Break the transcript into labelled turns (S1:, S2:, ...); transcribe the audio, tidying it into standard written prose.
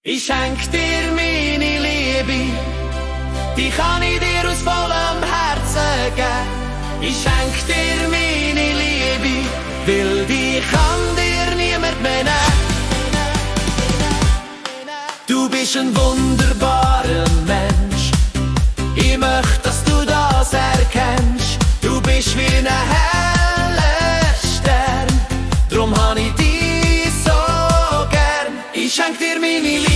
S1: Ich schenk dir meine Liebe, die kann ich dir aus vollem Herzen geben. Ich schenk dir meine Liebe, weil die kann dir niemand mehr nehmen. Du bist ein wunderbarer Mensch, ich möchte, dass du das erkennst. Du bist wie ein heller Stern, drum hab ich dich so gern. Ich schenk dir meine Liebe.